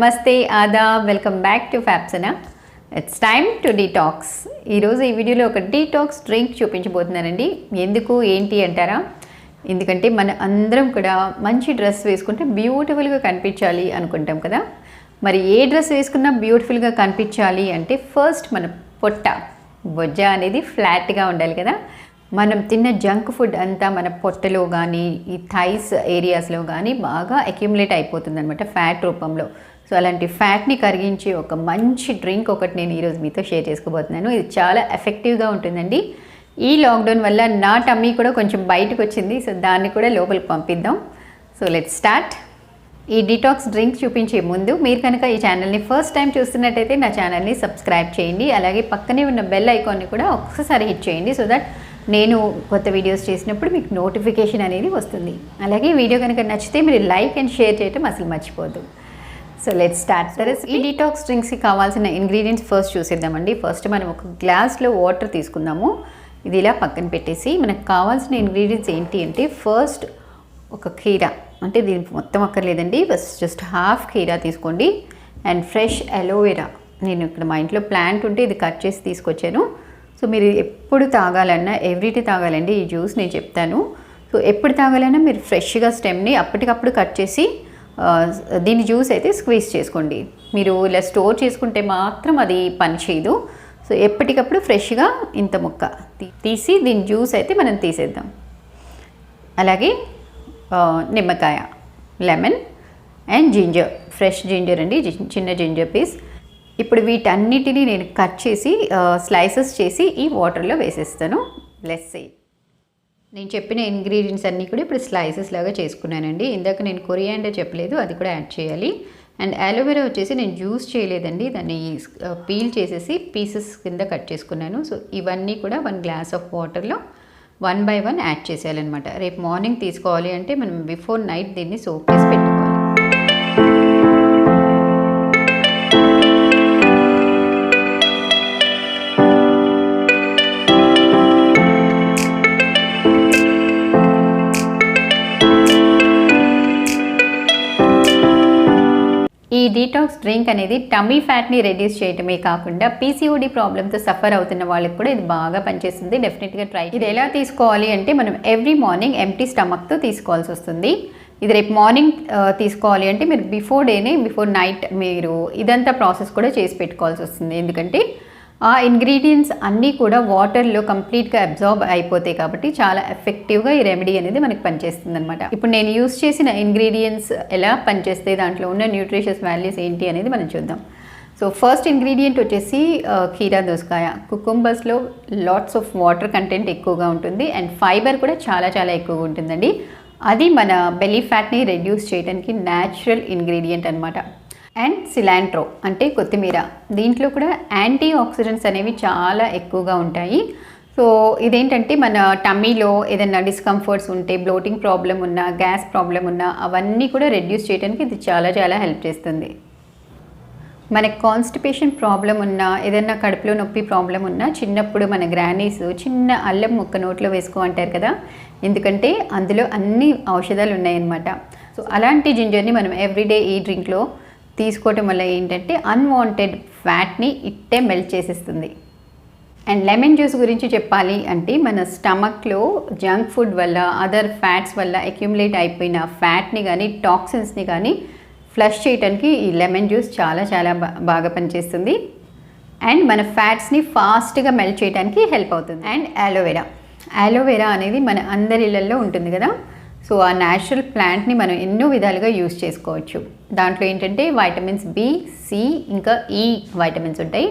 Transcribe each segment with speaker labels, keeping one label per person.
Speaker 1: నమస్తే ఆదాబ్ welcome back to ఫ్యాప్సనా. It's time to detox. ఈరోజు ఈ వీడియోలో ఒక డీటాక్స్ డ్రింక్ చూపించబోతున్నానండి. ఎందుకు ఏంటి అంటారా? ఎందుకంటే మన అందరం కూడా మంచి డ్రెస్ వేసుకుంటే బ్యూటిఫుల్గా కనిపించాలి అనుకుంటాం కదా. మరి ఏ డ్రెస్ వేసుకున్నా బ్యూటిఫుల్గా కనిపించాలి అంటే ఫస్ట్ మన బొజ్జ అనేది ఫ్లాట్గా ఉండాలి కదా. మనం తిన్న జంక్ ఫుడ్ అంతా మన పొట్టలో కానీ ఈ థైస్ ఏరియాస్లో కానీ బాగా అక్యుములేట్ అయిపోతుంది అనమాట ఫ్యాట్ రూపంలో. సో అలాంటి ఫ్యాట్ని కరిగించే ఒక మంచి డ్రింక్ ఒకటి నేను ఈరోజు మీతో షేర్ చేసుకోబోతున్నాను. ఇది చాలా ఎఫెక్టివ్గా ఉంటుందండి. ఈ లాక్డౌన్ వల్ల నా టమ్మీ కూడా కొంచెం బయటకు వచ్చింది. సో దాన్ని కూడా లోపలికి పంపిద్దాం. So let's start. ఈ డీటాక్స్ డ్రింక్ చూపించే ముందు మీరు కనుక ఈ ఛానల్ని ఫస్ట్ టైం చూస్తున్నట్టయితే నా ఛానల్ని సబ్స్క్రైబ్ చేయండి. అలాగే పక్కనే ఉన్న బెల్ ఐకాన్ని కూడా ఒక్కసారి హిట్ చేయండి. సో దట్ నేను కొత్త వీడియోస్ చేసినప్పుడు మీకు నోటిఫికేషన్ అనేది వస్తుంది. అలాగే వీడియో కనుక నచ్చితే మీరు లైక్ అండ్ షేర్ చేయటం అసలు మర్చిపోద్దు. So let's start. ఈ డీటాక్స్ డ్రింక్స్కి కావాల్సిన ఇంగ్రీడియంట్స్ ఫస్ట్ చూసేద్దామండి. ఫస్ట్ మనం ఒక గ్లాస్లో వాటర్ తీసుకుందాము. ఇది ఇలా పక్కన పెట్టేసి మనకు కావాల్సిన ఇంగ్రీడియంట్స్ ఏంటి అంటే ఫస్ట్ ఒక కీరా, అంటే దీనికి మొత్తం అక్కర్లేదండి, ఫస్ట్ జస్ట్ హాఫ్ కీరా తీసుకోండి. అండ్ ఫ్రెష్ అలోవెరా, నేను ఇక్కడ మా ఇంట్లో ప్లాంట్ ఉంటే ఇది కట్ చేసి తీసుకొచ్చాను. సో మీరు ఎప్పుడు తాగాలన్నా ఎవ్రీడే తాగాలండి ఈ జ్యూస్, నేను చెప్తాను. సో ఎప్పుడు తాగాలన్నా మీరు ఫ్రెష్గా స్టెమ్ని అప్పటికప్పుడు కట్ చేసి దీని జ్యూస్ అయితే స్క్వీజ్ చేసుకోండి. మీరు ఇలా స్టోర్ చేసుకుంటే మాత్రం అది పని చేయదు. సో ఎప్పటికప్పుడు ఫ్రెష్గా ఇంత ముక్క తీసి దీని జ్యూస్ అయితే మనం తీసేద్దాం. అలాగే నిమ్మకాయ, lemon and ginger, fresh ginger అండి, చిన్న జింజర్ పీస్. ఇప్పుడు వీటన్నిటిని నేను కట్ చేసి స్లైసెస్ చేసి ఈ వాటర్లో వేసేస్తాను. Let's see. నేను చెప్పిన ఇంగ్రీడియంట్స్ అన్నీ కూడా ఇప్పుడు స్లైసెస్ లాగా చేసుకున్నానండి. ఇందాక నేను కొరియాండర్ చెప్పలేదు, అది కూడా యాడ్ చేయాలి. అండ్ అలోవెరా వచ్చేసి నేను జ్యూస్ చేయలేదండి, దాన్ని పీల్ చేసేసి పీసెస్ కింద కట్ చేసుకున్నాను. సో ఇవన్నీ కూడా 1 గ్లాస్ ఆఫ్ వాటర్లో 1 by 1 యాడ్ చేసేయాలన్నమాట. రేపు మార్నింగ్ తీసుకోవాలి అంటే మనం బిఫోర్ నైట్ దీన్ని సోక్ చేసి పెట్టుకోవాలి. ఈ డీటాక్స్ డ్రింక్ అనేది టమ్మీ ఫ్యాట్ని రెడ్యూస్ చేయడమే కాకుండా PCOD ప్రాబ్లమ్తో సఫర్ అవుతున్న వాళ్ళకి కూడా ఇది బాగా పనిచేస్తుంది. డెఫినెట్గా ట్రై. ఇది ఎలా తీసుకోవాలి అంటే మనం ఎవ్రీ మార్నింగ్ ఎంప్టీ స్టమక్తో తీసుకోవాల్సి వస్తుంది. ఇది రేపు మార్నింగ్ తీసుకోవాలి అంటే మీరు బిఫోర్ నైట్ మీరు ఇదంతా ప్రాసెస్ కూడా చేసి పెట్టుకోవాల్సి వస్తుంది. ఎందుకంటే ఆ ఇంగ్రీడియంట్స్ అన్నీ కూడా వాటర్లో కంప్లీట్గా అబ్జార్బ్ అయిపోతాయి కాబట్టి చాలా ఎఫెక్టివ్గా ఈ రెమెడీ అనేది మనకి పనిచేస్తుంది అనమాట. ఇప్పుడు నేను యూస్ చేసిన ఇంగ్రీడియంట్స్ ఎలా పనిచేస్తాయి, దాంట్లో ఉన్న న్యూట్రిషియస్ వాల్యూస్ ఏంటి అనేది మనం చూద్దాం. సో ఫస్ట్ ఇంగ్రీడియంట్ వచ్చేసి కీరా దోసకాయ. కుకుంబర్స్లో లాట్స్ ఆఫ్ వాటర్ కంటెంట్ ఎక్కువగా ఉంటుంది అండ్ ఫైబర్ కూడా చాలా చాలా ఎక్కువగా ఉంటుందండి. అది మన బెల్లీ ఫ్యాట్ని రెడ్యూస్ చేయడానికి న్యాచురల్ ఇంగ్రీడియంట్ అనమాట. అండ్ సిలాంట్రో అంటే కొత్తిమీర, దీంట్లో కూడా యాంటీ ఆక్సిడెంట్స్ అనేవి చాలా ఎక్కువగా ఉంటాయి. సో ఇదేంటంటే మన టమ్మీలో ఏదైనా డిస్కంఫర్ట్స్ ఉంటే, బ్లోటింగ్ ప్రాబ్లం ఉన్నా, గ్యాస్ ప్రాబ్లం ఉన్నా అవన్నీ కూడా రెడ్యూస్ చేయడానికి ఇది చాలా చాలా హెల్ప్ చేస్తుంది. మనకి కాన్స్టిపేషన్ ప్రాబ్లం ఉన్నా, ఏదైనా కడుపులో నొప్పి ప్రాబ్లం ఉన్నా చిన్నప్పుడు మన గ్రానీస్ చిన్న అల్లం ముక్క నోట్లో వేసుకో అంటారు కదా, ఎందుకంటే అందులో అన్ని ఔషధాలు ఉన్నాయన్నమాట. సో అలాంటి జింజర్ని మనం ఎవ్రీడే ఈ డ్రింక్లో తీసుకోవటం వల్ల ఏంటంటే అన్వాంటెడ్ ఫ్యాట్ని ఇట్టే మెల్ట్ చేసేస్తుంది. అండ్ లెమన్ జ్యూస్ గురించి చెప్పాలి అంటే మన స్టమక్లో జంక్ ఫుడ్ వల్ల, అదర్ ఫ్యాట్స్ వల్ల అక్యుములేట్ అయిపోయిన ఫ్యాట్ని కానీ టాక్సిన్స్ని కానీ ఫ్లష్ చేయడానికి ఈ లెమన్ జ్యూస్ చాలా చాలా బాగా పనిచేస్తుంది. అండ్ మన ఫ్యాట్స్ని ఫాస్ట్గా మెల్ట్ చేయడానికి హెల్ప్ అవుతుంది. అండ్ అలోవెరా అనేది మన అందరి ఇళ్ళల్లో ఉంటుంది కదా. సో ఆ న్యాచురల్ ప్లాంట్ని మనం ఎన్నో విధాలుగా యూస్ చేసుకోవచ్చు. దాంట్లో ఏంటంటే వైటమిన్స్ B, C ఇంకా E వైటమిన్స్ ఉంటాయి.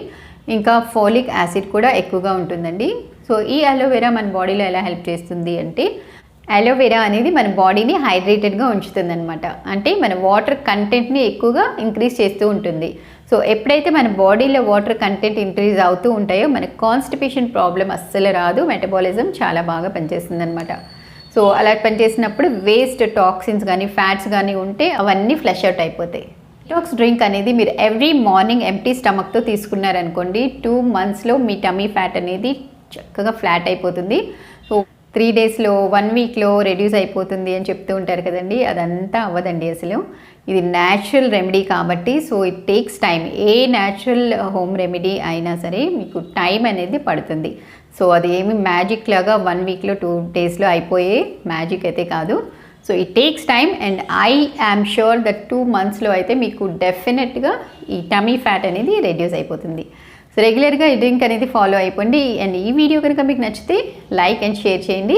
Speaker 1: ఇంకా ఫోలిక్ యాసిడ్ కూడా ఎక్కువగా ఉంటుందండి. సో ఈ అలోవెరా మన బాడీలో ఎలా హెల్ప్ చేస్తుంది అంటే అలోవెరా అనేది మన బాడీని హైడ్రేటెడ్గా ఉంచుతుంది అనమాట. అంటే మన వాటర్ కంటెంట్ని ఎక్కువగా ఇంక్రీజ్ చేస్తూ ఉంటుంది. సో ఎప్పుడైతే మన బాడీలో వాటర్ కంటెంట్ ఇంక్రీజ్ అవుతూ ఉంటాయో మనకు కాన్స్టిపేషన్ ప్రాబ్లం అస్సలు రాదు. మెటబాలిజం చాలా బాగా పనిచేస్తుంది అనమాట. సో అలా పనిచేసినప్పుడు వేస్ట్ టాక్సిన్స్ కానీ ఫ్యాట్స్ కానీ ఉంటే అవన్నీ ఫ్లష్ అవుట్ అయిపోతాయి. డీటాక్స్ డ్రింక్ అనేది మీరు ఎవ్రీ మార్నింగ్ ఎంప్టీ స్టమక్తో తీసుకున్నారనుకోండి 2 monthsలో మీ టమ్మీ ఫ్యాట్ అనేది చక్కగా ఫ్లాట్ అయిపోతుంది. సో 3 డేస్లో 1 వీక్లో రెడ్యూస్ అయిపోతుంది అని చెప్తూ ఉంటారు కదండి. అదంతా అవ్వదండి అసలు. ఇది న్యాచురల్ రెమెడీ కాబట్టి so it takes time. A natural home remedy అయినా సరే మీకు టైం అనేది పడుతుంది. సో అది ఏమి మ్యాజిక్ లాగా 1 వీక్లో 2 డేస్లో అయిపోయే మ్యాజిక్ అయితే కాదు. So it takes time and I am sure that 2 మంత్స్లో అయితే మీకు డెఫినెట్గా ఈ టమీ ఫ్యాట్ అనేది రెడ్యూస్ అయిపోతుంది. సో రెగ్యులర్గా ఈ డ్రింక్ అనేది ఫాలో అయిపోండి. అండ్ ఈ వీడియో కనుక మీకు నచ్చితే లైక్ అండ్ షేర్ చేయండి.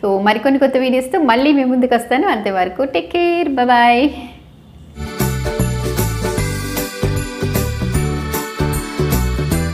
Speaker 1: సో మరికొన్ని కొత్త వీడియోస్తో మళ్ళీ మీ ముందుకు వస్తాను. అంతవరకు టేక్ కేర్, బాయ్.